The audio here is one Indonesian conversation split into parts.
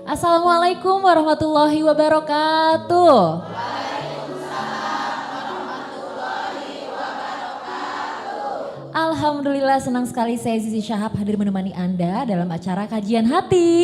Assalamualaikum warahmatullahi wabarakatuh. Alhamdulillah senang sekali saya Zizi Syahab hadir menemani Anda dalam acara Kajian Hati.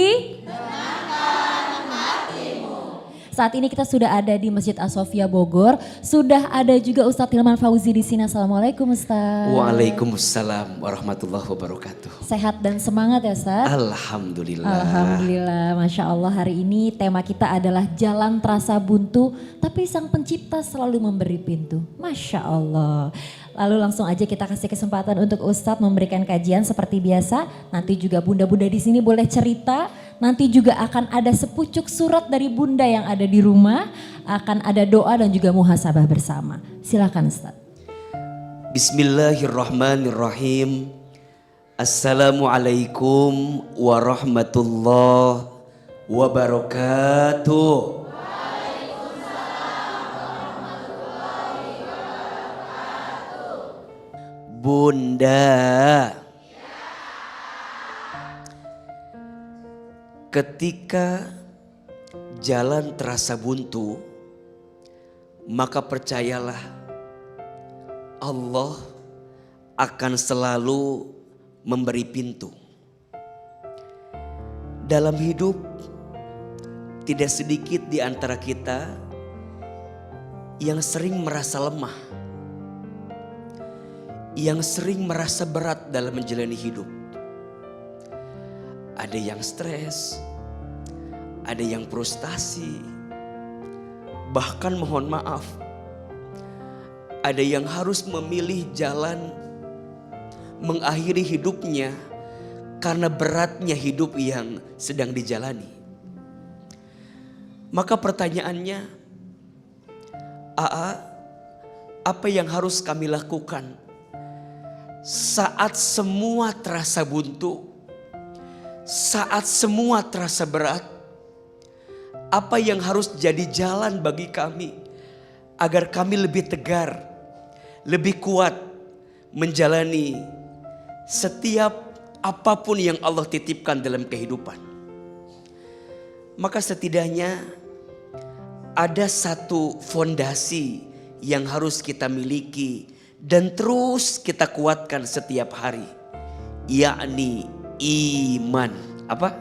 Saat ini kita sudah ada di Masjid As-Sofia Bogor. Sudah ada juga Ustadz Hilman Fauzi di sini. Assalamualaikum Ustadz. Waalaikumsalam warahmatullahi wabarakatuh. Sehat dan semangat ya Ustadz? Alhamdulillah. Alhamdulillah, Masya Allah hari ini tema kita adalah jalan terasa buntu tapi sang pencipta selalu memberi pintu. Masya Allah. Lalu langsung aja kita kasih kesempatan untuk Ustadz memberikan kajian seperti biasa. Nanti juga bunda-bunda di sini boleh cerita. Nanti juga akan ada sepucuk surat dari bunda yang ada di rumah. Akan ada doa dan juga muhasabah bersama. Silakan Ustadz. Bismillahirrahmanirrahim. Assalamualaikum warahmatullahi wabarakatuh. Bunda, ketika jalan terasa buntu, maka percayalah Allah akan selalu memberi pintu. Dalam hidup tidak sedikit di antara kita yang sering merasa lemah, yang sering merasa berat dalam menjalani hidup. Ada yang stres, ada yang frustasi, bahkan mohon maaf, ada yang harus memilih jalan mengakhiri hidupnya karena beratnya hidup yang sedang dijalani. Maka pertanyaannya, apa yang harus kami lakukan saat semua terasa buntu, saat semua terasa berat? Apa yang harus jadi jalan bagi kami agar kami lebih tegar, lebih kuat menjalani setiap apapun yang Allah titipkan dalam kehidupan? Maka setidaknya ada satu fondasi yang harus kita miliki dan terus kita kuatkan setiap hari, yakni iman. Apa?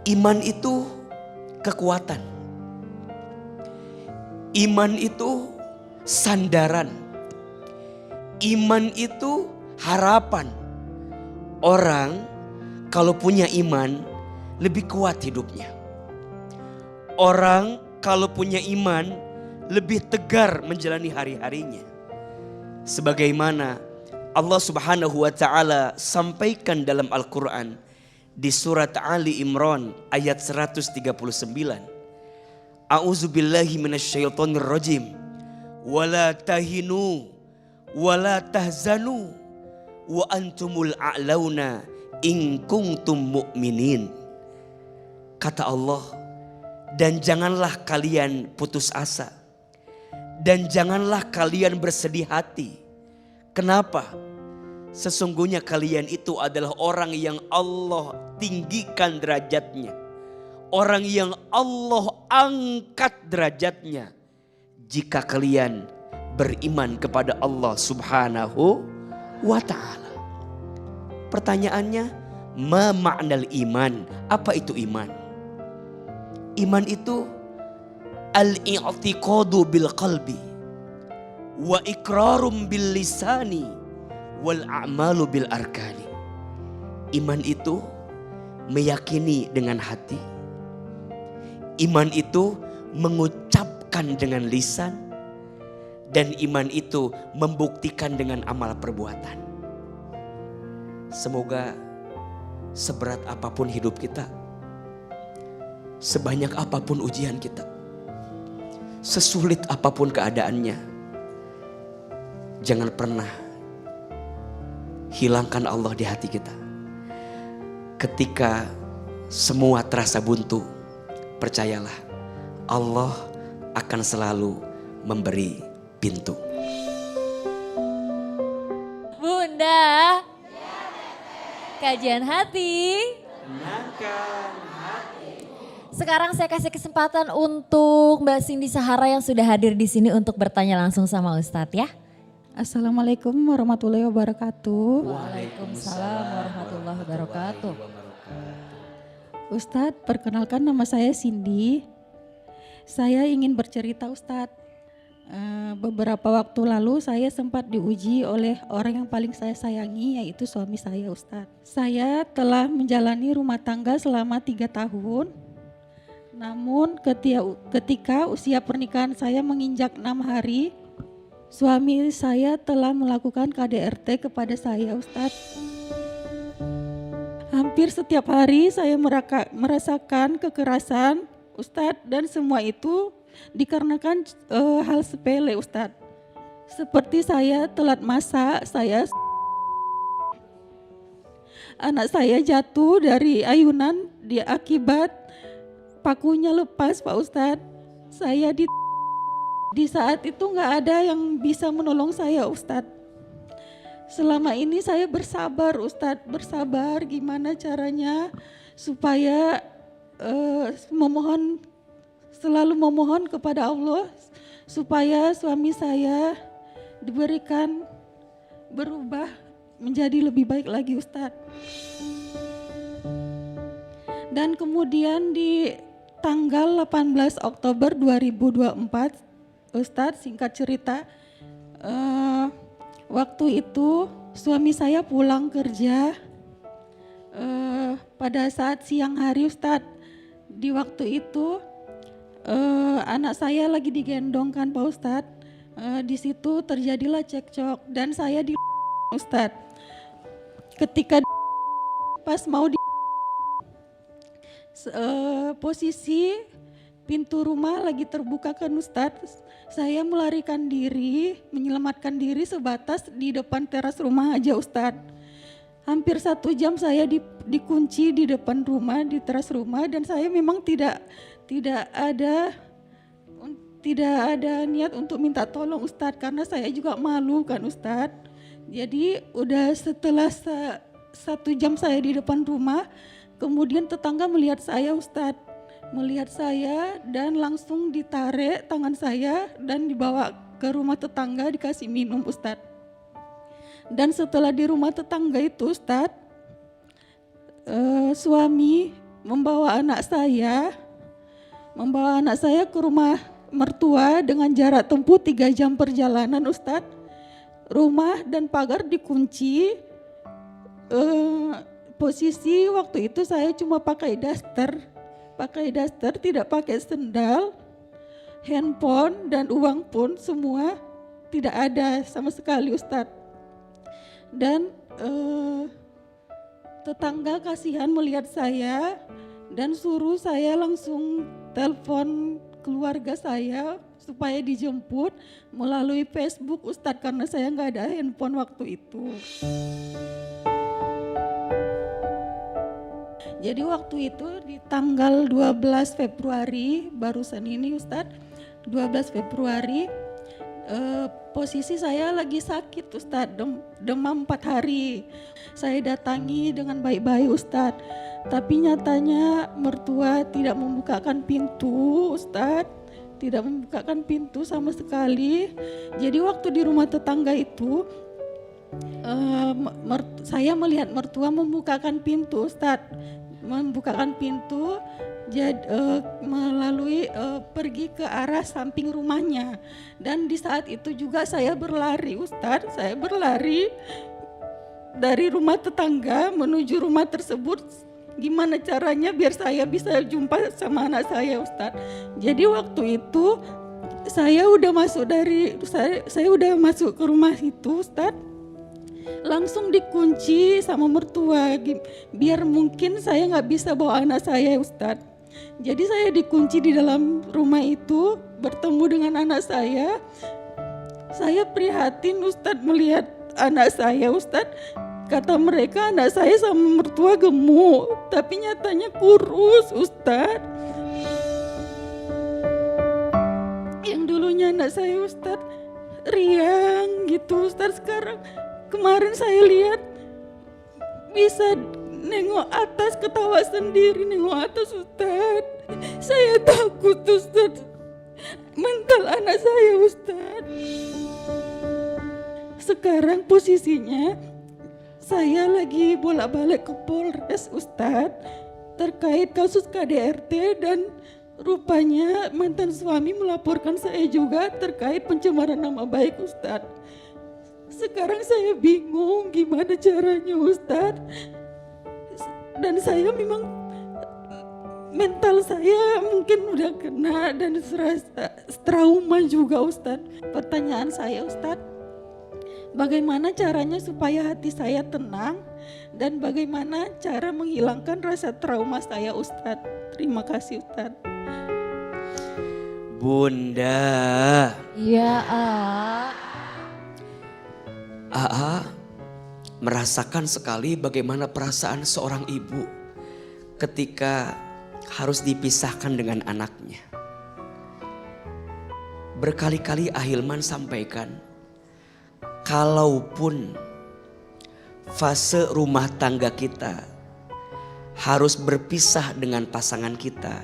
Iman itu kekuatan. Iman itu sandaran. Iman itu harapan. Orang kalau punya iman lebih kuat hidupnya. Orang kalau punya iman lebih tegar menjalani hari-harinya. Sebagaimana Allah Subhanahu wa taala sampaikan dalam Al-Qur'an di surat Ali Imran ayat 139. A'udzubillahi minasyaitonir rajim. Wala tahinu wala tahzanu wa antumul a'launa in kuntum mu'minin. Kata Allah, dan janganlah kalian putus asa, dan janganlah kalian bersedih hati. Kenapa? Sesungguhnya kalian itu adalah orang yang Allah tinggikan derajatnya, orang yang Allah angkat derajatnya, jika kalian beriman kepada Allah Subhanahu wa ta'ala. Pertanyaannya, ma ma'nal iman? Apa itu iman? Iman itu al-i'tiqadu bil qalbi wa iqrarum bil lisani wal a'malu bil arkani. Iman itu meyakini dengan hati. Iman itu mengucapkan dengan lisan. Dan iman itu membuktikan dengan amal perbuatan. Semoga seberat apapun hidup kita, sebanyak apapun ujian kita, sesulit apapun keadaannya, jangan pernah hilangkan Allah di hati kita. Ketika semua terasa buntu, percayalah Allah akan selalu memberi pintu. Bunda, kajian hati. Nangka. Sekarang saya kasih kesempatan untuk Mbak Cindy Sahara yang sudah hadir di sini untuk bertanya langsung sama Ustadz ya. Assalamualaikum warahmatullahi wabarakatuh. Waalaikumsalam warahmatullahi wabarakatuh. Ustadz, perkenalkan nama saya Cindy. Saya ingin bercerita Ustadz. Beberapa waktu lalu saya sempat diuji oleh orang yang paling saya sayangi, yaitu suami saya Ustadz. Saya telah menjalani rumah tangga selama 3 tahun. Namun ketika usia pernikahan saya menginjak 6 hari, suami saya telah melakukan KDRT kepada saya Ustadz. Hampir setiap hari saya merasakan kekerasan Ustadz, dan semua itu dikarenakan hal sepele Ustadz. Seperti saya telat masak, anak saya jatuh dari ayunan akibat pakunya lepas Pak Ustadz. Saya di saat itu nggak ada yang bisa menolong saya Ustadz. Selama ini saya bersabar Ustadz, bersabar gimana caranya supaya selalu memohon kepada Allah supaya suami saya diberikan berubah menjadi lebih baik lagi Ustadz. Dan kemudian di tanggal 18 Oktober 2024 Ustadz, singkat cerita, waktu itu suami saya pulang kerja pada saat siang hari Ustadz. Di waktu itu anak saya lagi digendongkan Pak Ustadz. Di situ terjadilah cekcok dan saya di Ustadz. Ketika pas mau posisi pintu rumah lagi terbuka kan Ustadz, saya melarikan diri, menyelamatkan diri sebatas di depan teras rumah aja Ustadz. Hampir 1 jam saya dikunci di depan rumah, di teras rumah, dan saya memang tidak ada niat untuk minta tolong Ustadz, karena saya juga malu kan Ustadz. Jadi udah setelah 1 jam saya di depan rumah, kemudian tetangga melihat saya Ustadz, melihat saya dan langsung ditarik tangan saya dan dibawa ke rumah tetangga dikasih minum Ustadz. Dan setelah di rumah tetangga itu Ustadz, suami membawa anak saya ke rumah mertua dengan jarak tempuh 3 jam perjalanan Ustadz. Rumah dan pagar dikunci. Posisi waktu itu saya cuma pakai daster, tidak pakai sendal, handphone dan uang pun semua tidak ada sama sekali Ustadz. Dan tetangga kasihan melihat saya dan suruh saya langsung telepon keluarga saya supaya dijemput melalui Facebook Ustadz, karena saya nggak ada handphone waktu itu. Jadi waktu itu di tanggal 12 Februari barusan ini Ustadz, 12 Februari posisi saya lagi sakit Ustadz, demam 4 hari. Saya datangi dengan baik-baik Ustadz, tapi nyatanya mertua tidak membukakan pintu Ustadz, tidak membukakan pintu sama sekali. Jadi waktu di rumah tetangga itu saya melihat mertua membukakan pintu Ustadz, membukakan pintu melalui pergi ke arah samping rumahnya. Dan di saat itu juga saya berlari Ustadz, saya berlari dari rumah tetangga menuju rumah tersebut. Gimana caranya biar saya bisa jumpa sama anak saya Ustadz. Jadi waktu itu saya udah masuk ke rumah itu Ustadz, langsung dikunci sama mertua biar mungkin saya nggak bisa bawa anak saya Ustadz. Jadi saya dikunci di dalam rumah itu bertemu dengan anak saya. Saya prihatin Ustadz melihat anak saya Ustadz. Kata mereka anak saya sama mertua gemuk, tapi nyatanya kurus Ustadz. Yang dulunya anak saya Ustadz riang gitu Ustadz, sekarang kemarin saya lihat bisa nengok atas, ketawa sendiri nengok atas Ustadz. Saya takut Ustaz, mental anak saya Ustaz. Sekarang posisinya saya lagi bolak-balik ke Polres Ustaz terkait kasus KDRT, dan rupanya mantan suami melaporkan saya juga terkait pencemaran nama baik Ustaz. Sekarang saya bingung gimana caranya Ustaz. Dan saya memang mental saya mungkin udah kena dan serasa trauma juga Ustaz. Pertanyaan saya Ustaz, bagaimana caranya supaya hati saya tenang dan bagaimana cara menghilangkan rasa trauma saya Ustaz? Terima kasih Ustaz. Bunda, Ya, Aa merasakan sekali bagaimana perasaan seorang ibu ketika harus dipisahkan dengan anaknya. Berkali-kali Ahilman sampaikan, kalaupun fase rumah tangga kita harus berpisah dengan pasangan kita,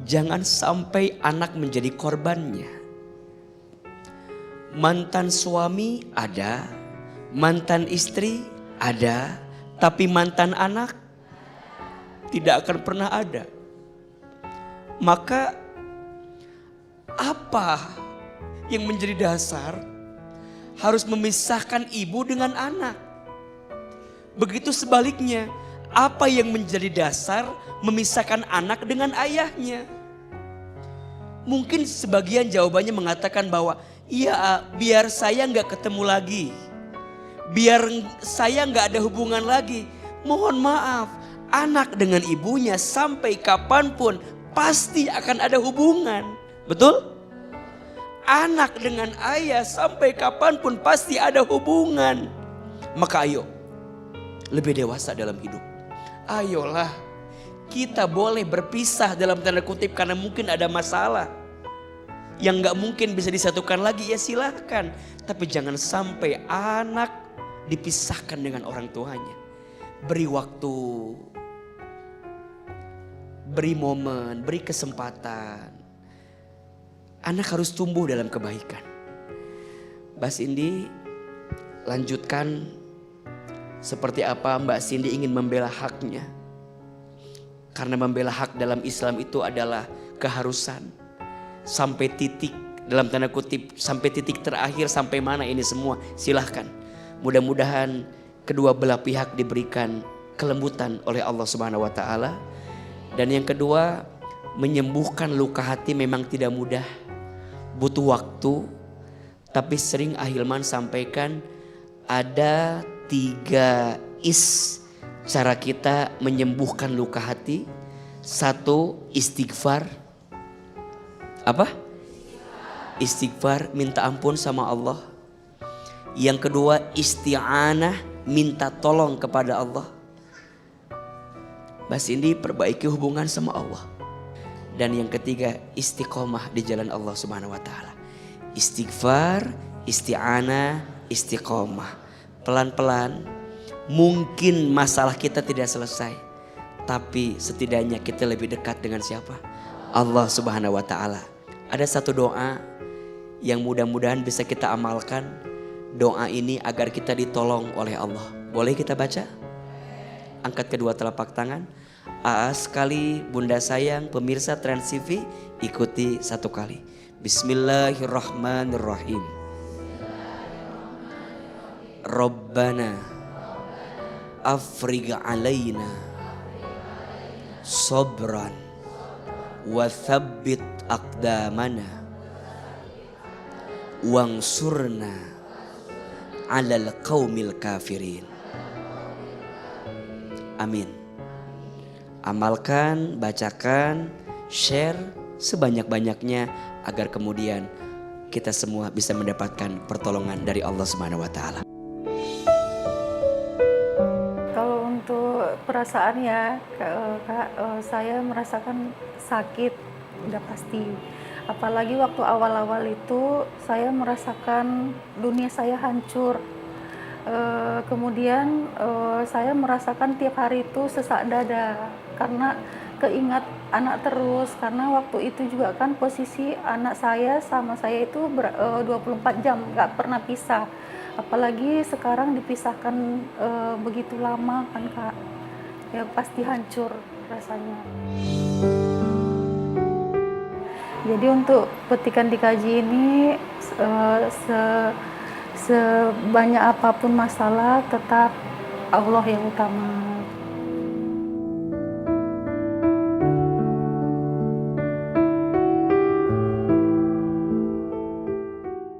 jangan sampai anak menjadi korbannya. Mantan suami ada, mantan istri ada, tapi mantan anak tidak akan pernah ada. Maka apa yang menjadi dasar harus memisahkan ibu dengan anak? Begitu sebaliknya, apa yang menjadi dasar memisahkan anak dengan ayahnya? Mungkin sebagian jawabannya mengatakan bahwa iya, biar saya nggak ketemu lagi, biar saya nggak ada hubungan lagi. Mohon maaf, anak dengan ibunya sampai kapanpun pasti akan ada hubungan. Betul? Anak dengan ayah sampai kapanpun pasti ada hubungan. Maka ayo, lebih dewasa dalam hidup. Ayolah, kita boleh berpisah dalam tanda kutip karena mungkin ada masalah yang gak mungkin bisa disatukan lagi, ya silahkan. Tapi jangan sampai anak dipisahkan dengan orang tuanya. Beri waktu, beri momen, beri kesempatan. Anak harus tumbuh dalam kebaikan. Mbak Cindy lanjutkan seperti apa Mbak Cindy ingin membela haknya. Karena membela hak dalam Islam itu adalah keharusan. Sampai titik, dalam tanda kutip, sampai titik terakhir, sampai mana ini semua, silahkan. Mudah-mudahan kedua belah pihak diberikan kelembutan oleh Allah Subhanahu wa Ta'ala. Dan yang kedua, menyembuhkan luka hati memang tidak mudah, butuh waktu. Tapi sering Ahilman sampaikan ada 3 cara kita menyembuhkan luka hati. 1, istighfar. Apa? Istighfar, minta ampun sama Allah. Yang kedua, isti'anah, minta tolong kepada Allah. Mbak Cindy perbaiki hubungan sama Allah. Dan yang ketiga, istiqomah di jalan Allah Subhanahu wa Ta'ala. Istighfar, isti'anah, istiqomah. Pelan-pelan, mungkin masalah kita tidak selesai, tapi setidaknya kita lebih dekat dengan siapa? Allah Subhanahu wa Ta'ala. Ada satu doa yang mudah-mudahan bisa kita amalkan. Doa ini agar kita ditolong oleh Allah. Boleh kita baca? Angkat kedua telapak tangan. Sekali, bunda sayang, pemirsa Trans TV, ikuti 1 kali. Bismillahirrahmanirrahim. Rabbana afrigh alaina sabran wa thabbit aqdamana wangsurna 'alal qaumil kafirin. Amin. Amalkan, bacakan, share sebanyak-banyaknya agar kemudian kita semua bisa mendapatkan pertolongan dari Allah Subhanahu wa Ta'ala. Kalau untuk perasaan ya Kak, saya merasakan sakit, udah pasti. Apalagi waktu awal-awal itu saya merasakan dunia saya hancur. Kemudian saya merasakan tiap hari itu sesak dada karena keingat anak terus, karena waktu itu juga kan posisi anak saya sama saya itu 24 jam nggak pernah pisah, apalagi sekarang dipisahkan begitu lama kan Kak, ya pasti hancur rasanya. Jadi untuk petikan dikaji ini sebanyak apapun masalah tetap Allah yang utama.